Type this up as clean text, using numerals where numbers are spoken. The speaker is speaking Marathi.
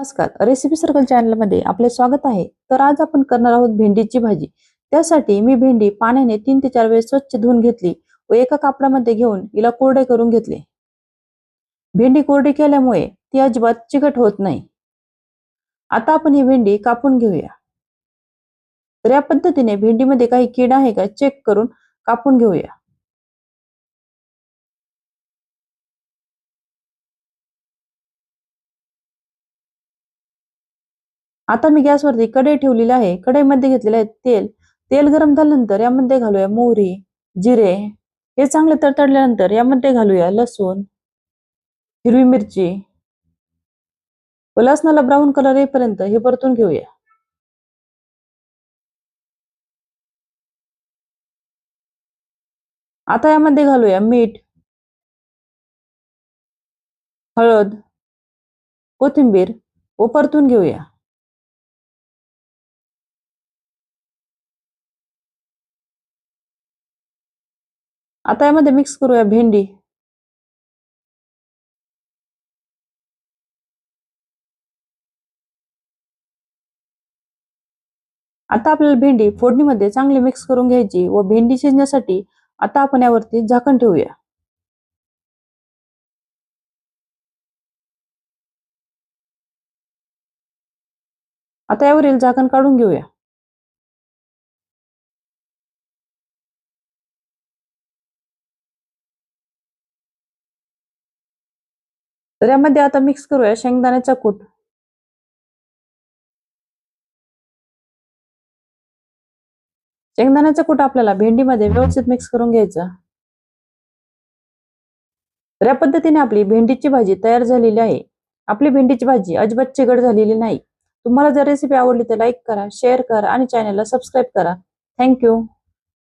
नमस्कार, रेसिपी सर्कल चॅनलमध्ये आपले स्वागत आहे। तर आज आपण करणार आहोत भेंडीची भाजी। त्यासाठी मी भेंडी पाण्याने 3 ते 4 वेळा स्वच्छ धुवून घेतली व एका कापडामध्ये घेऊन हिला कोरडे करून घेतले। भेंडी कोरडी केल्यामुळे ती अजिबात चिकट होत नाही। आता आपण ही भेंडी कापून घेऊया। तर या पद्धतीने भेंडीमध्ये काही कीड आहे का चेक करून कापून घेऊया। आता मी गॅसवरती कढई ठेवलेली आहे। कढईमध्ये घेतलेले आहे तेल। तेल गरम झाल्यानंतर यामध्ये घालूया मोहरी, जिरे। हे चांगले तडतडल्यानंतर यामध्ये घालूया लसूण, हिरवी मिरची व लसणाला ब्राऊन कलर येईपर्यंत हे परतून घेऊया। आता यामध्ये घालूया मीठ, हळद, कोथिंबीर व परतून घेऊया। आता यामध्ये मिक्स करूया भेंडी। आता आपल्याला भेंडी फोडणीमध्ये चांगली मिक्स करून घ्यायची व भेंडी शिजण्यासाठी आता आपण यावरती झाकण ठेवूया। आता यावरील झाकण काढून घेऊया। तर यामध्ये आता मिक्स करूया शेंगदाण्याचा कूट। शेंगदाण्याचा कूट आपल्याला भेंडीमध्ये व्यवस्थित मिक्स करून घ्यायचा। तर या पद्धतीने आपली भेंडीची भाजी तयार झालेली आहे। आपली भेंडीची भाजी अजिबात चिकट झालेली नाही। तुम्हाला जर रेसिपी आवडली तर लाईक करा, शेअर करा आणि चॅनलला सबस्क्राईब करा। थँक्यू।